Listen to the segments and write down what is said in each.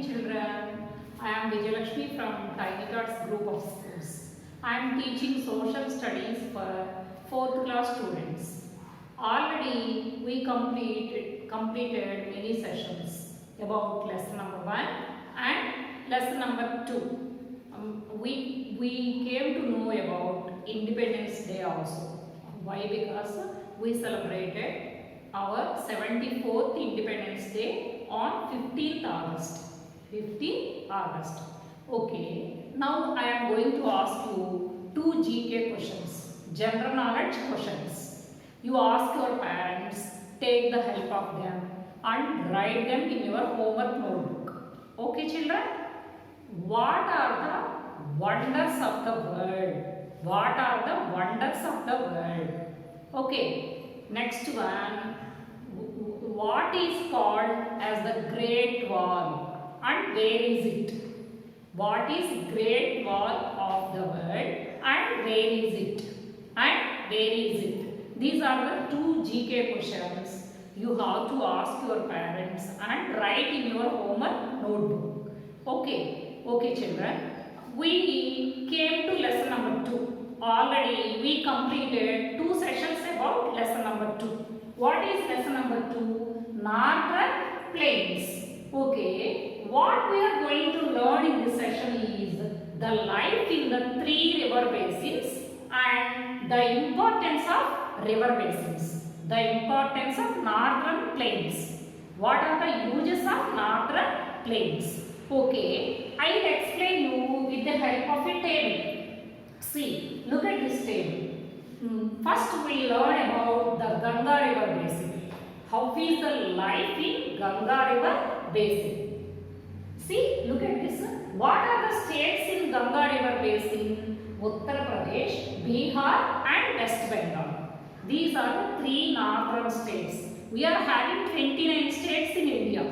children. I am Vijayalakshmi from Tiny Tots Group of Schools. I am teaching social studies for 4th class students. Already we completed many sessions about lesson number 1 and lesson number 2. We came to know about Independence Day also. Why? Because we celebrated our 74th Independence Day on 15th August. 15th August. Okay. Now I am going to ask you 2 GK questions. General knowledge questions. You ask your parents, take the help of them and write them in your homework notebook. Okay children? What are the wonders of the world? What are the wonders of the world? Okay. Next one. What is called as the Great Wall and where is it? What is Great Wall of the world and where is it? And where is it? These are the 2 GK questions you have to ask your parents and write in your homework notebook. Okay, okay children. We came to lesson number 2. Already we completed 2 sessions about lesson number 2. What is lesson number 2? Northern Plains. Okay, what we are going to learn in this session is the life in the 3 river basins and the importance of river basins. The importance of northern plains. What are the uses of northern plains? Okay, I will explain you with the help of a table. See, look at this table. First we learn about the Ganga river basin. How is the life in Ganga river basin? See, look at this. What are the states in Ganga river basin? Uttar Pradesh, Bihar and West Bengal. These are the 3 northern states. We are having 29 states in India.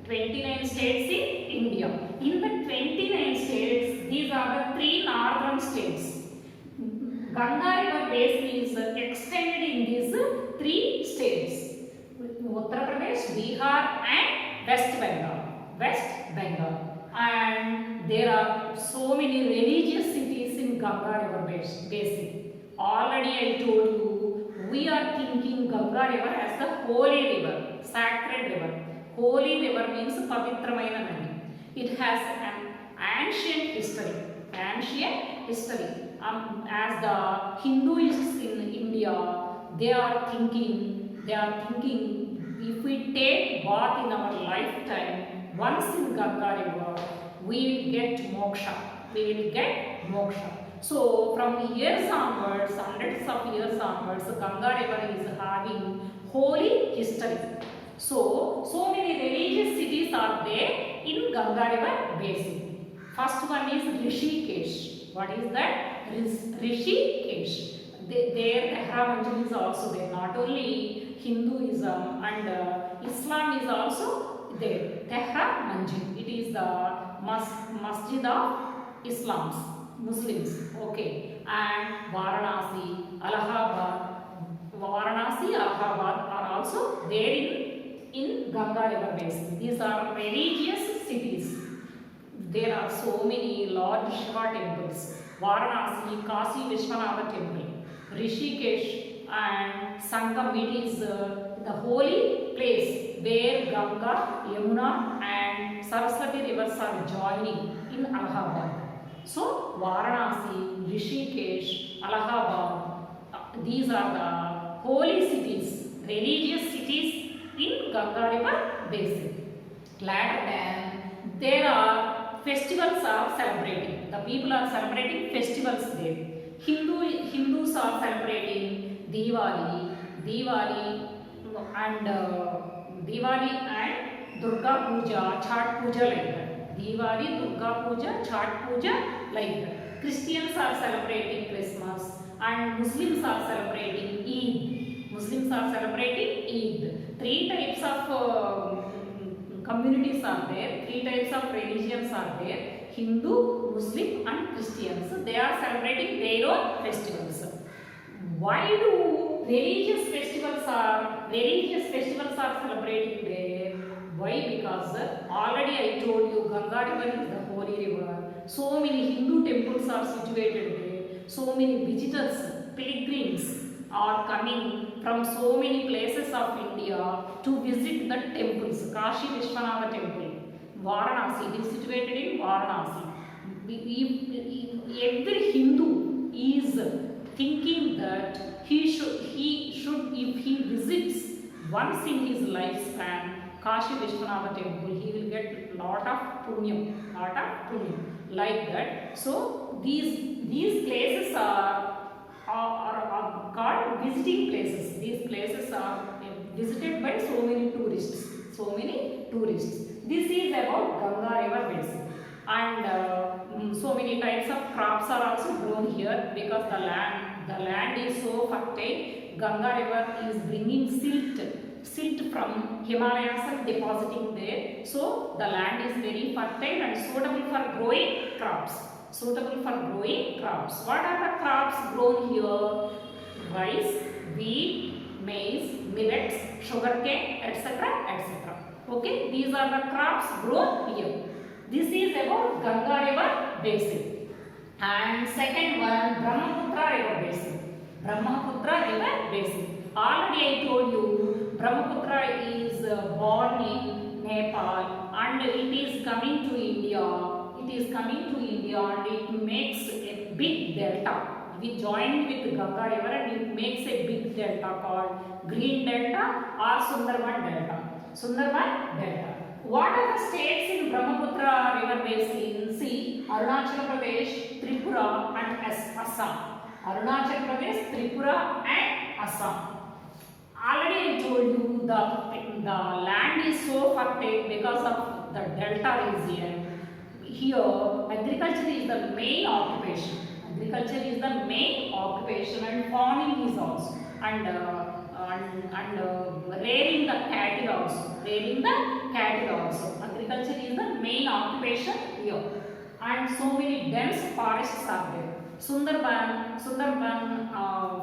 29 states in India. In the 29 states, these are the 3 northern states. Ganga river basin is extended in these 3 states. Uttar Pradesh, Bihar and West Bengal. West Bengal. And there are so many religious cities in Ganga river basin. Already I told you, we are thinking Ganga river as the holy river, sacred river. Holy river means Pavitramaina Nadi. It has an ancient history. Ancient history. As the Hinduists in India, they are thinking if we take bath in our lifetime once in Ganga river, we will get moksha. We will get moksha. So from years onwards, hundreds of years onwards, Ganga river is having holy history. So many religious cities are there in Ganga river basin. First one is Rishikesh. What is that? Rishikesh. There Tehra Manjil is also there. Not only Hinduism and Islam is also there. Tehra Manjil. It is the masjid of Islams, Muslims. Okay. And Varanasi, Allahabad are also there in Ganga river basin. These are religious cities. There are so many large Shiva temples. Varanasi, Kasi Vishwanatha temple, Rishikesh and Sangam. It is the holy place where Ganga, Yamuna and Saraswati rivers are joining in Allahabad. So Varanasi, Rishikesh, Allahabad, these are the holy cities, religious cities in Ganga river basin. Later than there are festivals are celebrating. The people are celebrating festivals there. Hindus are celebrating Diwali and Durga Puja, Chhat Puja like that. Diwali, Durga Puja, Chhat Puja like that. Christians are celebrating Christmas and Muslims are celebrating Eid. Muslims are celebrating Eid. 3 types of communities are there. 3 types of religions are there. Hindu, Muslim and Christians. They are celebrating their own festivals. Why do religious festivals are celebrated there? Why? Because already I told you Ganga river is the holy river. So many Hindu temples are situated there. So many visitors, pilgrims are coming from so many places of India to visit the temples. Kashi Vishwanath temple, Varanasi, it is situated in Varanasi. Every Hindu is thinking that he should, if he visits once in his lifespan Kashi Vishwanath temple, he will get lot of punyam, like that. So these places are called visiting places. These places are visited by so many tourists. This is about Ganga river basin. And so many types of crops are also grown here because the land is so fertile. Ganga river is bringing silt from Himalayas and depositing there. So the land is very fertile and suitable for growing crops. What are the crops grown here? Rice, wheat, maize, millets, sugarcane, etc. Okay, these are the crops grown here. This is about Ganga river basin. And second one, Brahmaputra river basin. Already I told you, Brahmaputra is born in Nepal and it is coming to India. And it makes a big delta. We join with Ganga river and it makes a big delta called Green Delta or Sundarban Delta. What are the states in Brahmaputra river basin? See, Arunachal Pradesh, Tripura and Assam. Already I told you the land is so fertile because of the delta region. Here, agriculture is the main occupation. And farming is also. And rearing the cattle also. Agriculture is the main occupation here. And so many dense forests are there. Sundarban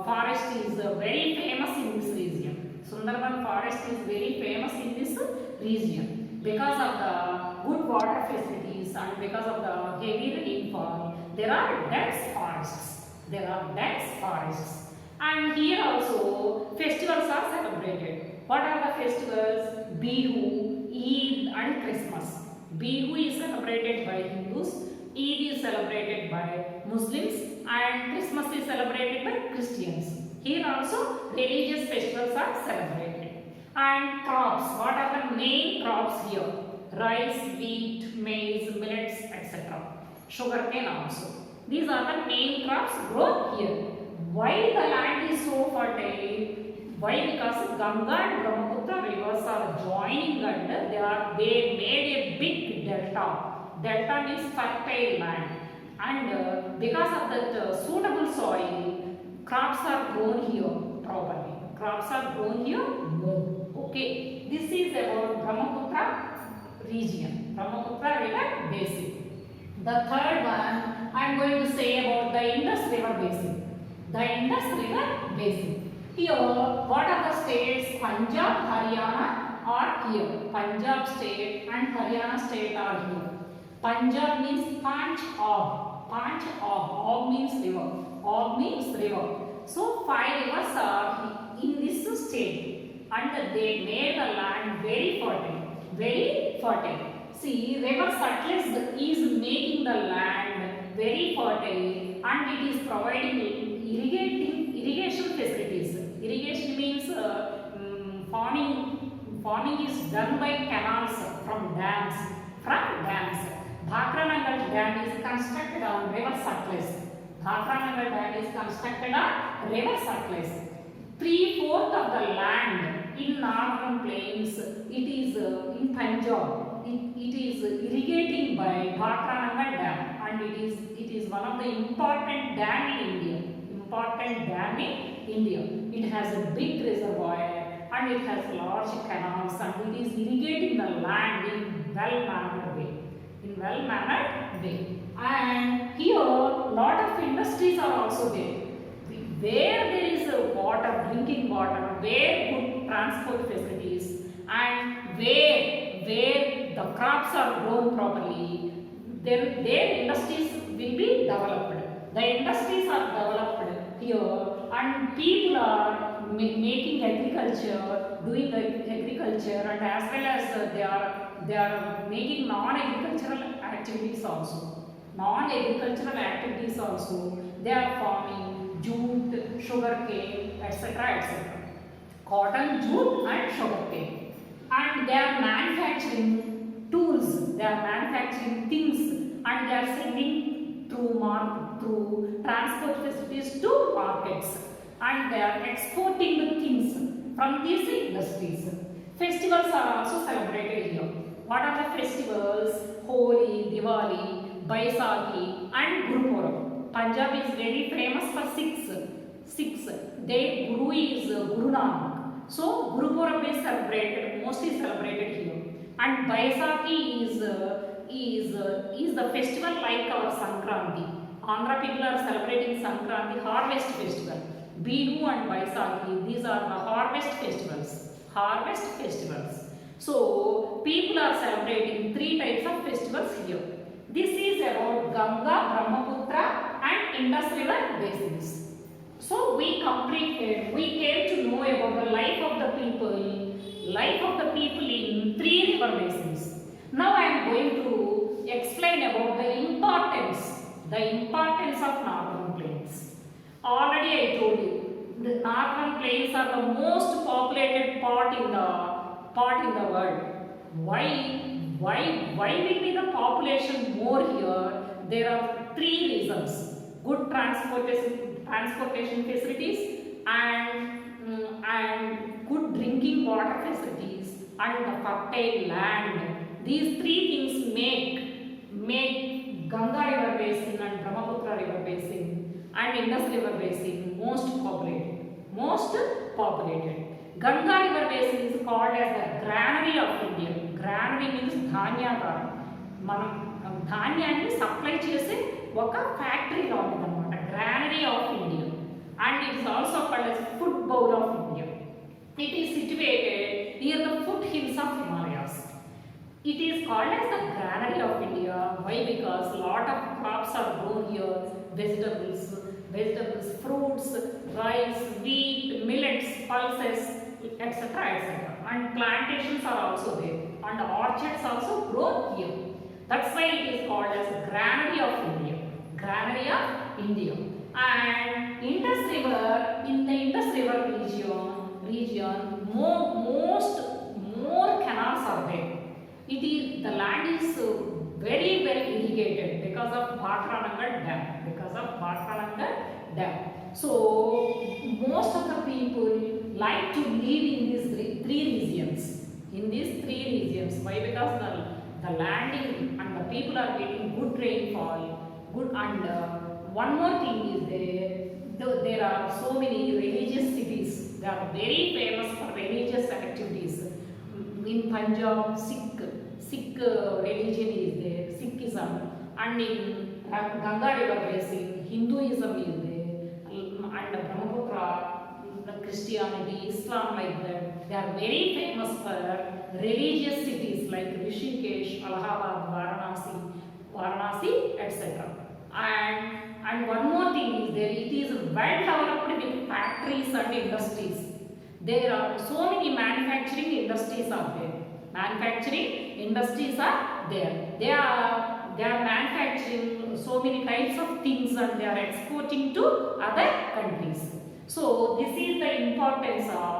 forest is very famous in this region. Because of the good water facilities and because of the heavy rainfall. There are dense forests. And here also festivals are celebrated. What are the festivals? Bihu, Eid and Christmas. Bihu is celebrated by Hindus, Eid is celebrated by Muslims and Christmas is celebrated by Christians. Here also religious festivals are celebrated. And crops. What are the main crops here? Rice, wheat, maize, millets, etc. Sugarcane also. These are the main crops grown here. Why the land is so fertile? Why? Because Ganga and Brahmaputra rivers are joining and they made a big delta. Delta means fertile land. And because of that suitable soil, crops are grown here properly. Okay. This is about Brahmaputra region, Brahmaputra river basin. The third one, I am going to say about the Indus river basin. Here, what are the states? Punjab, Haryana are here. Punjab state and Haryana state are here. Punjab means Panch Ab. Ab means river. So 5 rivers are in this state and they made the land very fertile. See, river Satluj is making the land very fertile and it is providing irrigation facilities. Irrigation means farming is done by canals from dams. Bhakra Dam is constructed on river Satluj. 3/4 of the land in northern plains, it is in Punjab. It is irrigating by Bhakra Dam and it is one of the important dam in India. It has a big reservoir and it has large canals and it is irrigating the land in well-mannered way. And here lot of industries are also there. Where there is water, drinking water, where good transport facilities and where where the crops are grown properly, then their industries will be developed. The industries are developed here, and people are making agriculture, doing agriculture, and as well as they are making non-agricultural activities also. Non-agricultural activities also. They are farming jute, sugarcane, etc., etc. Cotton, jute, and sugarcane. And they are manufacturing tools. They are manufacturing things, and they are sending through transport facilities to markets, and they are exporting the things from these industries. Festivals are also celebrated here. What are the festivals? Holi, Diwali, Baisakhi, and Guru Purab. Punjab is very famous for six. Their Guru is Guru Nanak. So Guru Purab is celebrated, mostly celebrated here. And Baisakhi is the festival like our Sankranti. Andhra people are celebrating Sankranti, harvest festival. Bihu and Baisakhi, these are the harvest festivals. Harvest festivals. So people are celebrating three types of festivals here. This is about Ganga, Brahmaputra, and Indus River basins. So we came to know about the life of the people in three river basins. Now I am going to explain about the importance of northern plains. Already I told you, the northern plains are the most populated part in the world. Why will be the population more here? There are three reasons: good transportation facilities, and good drinking water facilities, and the fertile land. These three things make Ganga river basin and Brahmaputra river basin and Indus river basin most populated. Ganga river basin is called as the granary of India. Granary means ధాన్యాగారం. మనం ధాన్యాన్ని supply చేసే ఒక factory లాంటిది అన్నమాట. Granary of India, and it is also called as food bowl of India. It is situated near the foothills of Himalayas. It is called as the granary of India. Why? Because lot of crops are grown here: vegetables, fruits, rice, wheat, millets, pulses, etc., etc. And plantations are also there, and orchards also grow here. That's why it is called as granary of India. Granary of India. And Indus River, in the Indus River region, more canals are there. The land is very well irrigated because of Bhatrananga Dam. So most of the people like to live in these three regions. Why? Because the landing and the people are getting good rainfall, and one more thing is there are so many religious cities. They are very famous for religious activities. In Punjab, Sikh religion is there, Sikhism, and in Ganga river basin, Hinduism is there, and Brahmaputra, Christianity, Islam, like that. They are very famous for religious cities like Rishikesh, Allahabad, Varanasi, etc. And one more thing is there, it is well developed with factories and industries. There are so many manufacturing industries are there. They are manufacturing so many types of things, and they are exporting to other countries. So this is the importance of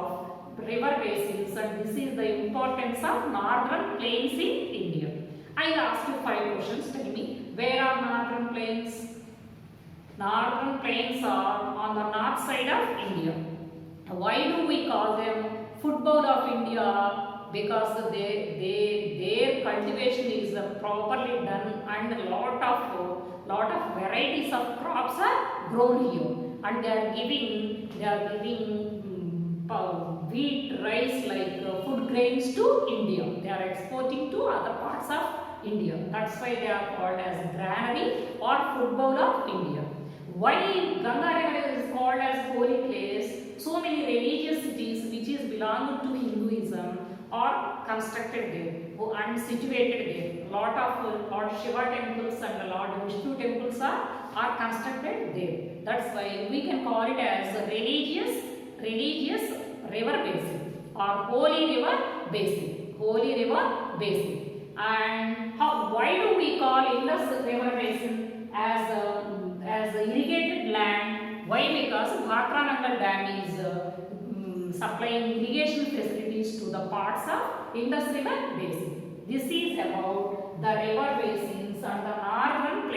river basins, and this is the importance of northern plains in India. I will ask you 5 questions. Tell me, where are northern plains? Northern plains are on the north side of India. Why do we call them food bowl of India? Because their cultivation is properly done, and a lot of varieties of crops are grown here, and they are giving wheat, rice, like food grains to India. They are exporting to other parts of India. That's why they are called as granary or food bowl of India. Why Ganga river is called as holy place? So many religious cities which is belonging to Hinduism are constructed there. and situated there. Lot of Lord Shiva temples and Lord Vishnu temples are constructed there. That's why we can call it as a religious river basin or holy river basin. Holy river basin. And why do we call Indus river basin as a irrigated land? Why? Because Bhatranangal Dam is supplying irrigation facilities to the parts of Indus river basin. This is about the river basins and the northern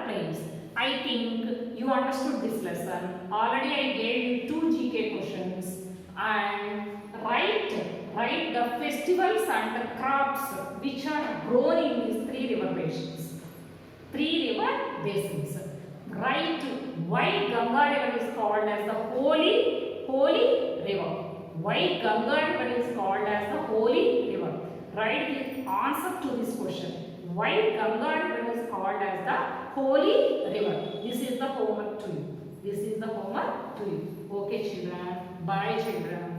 plains. I think you understood this lesson. Already I gave you 2 GK questions and write the festivals and the crops which are grown in these 3 river basins. 3 river basins. Write why Ganga river is called as the holy river. Why Ganga river is called as the holy river. Write the answer to this question. Why Ganga river is called as the holy river. This is the homework to you. Okay children. Bye children.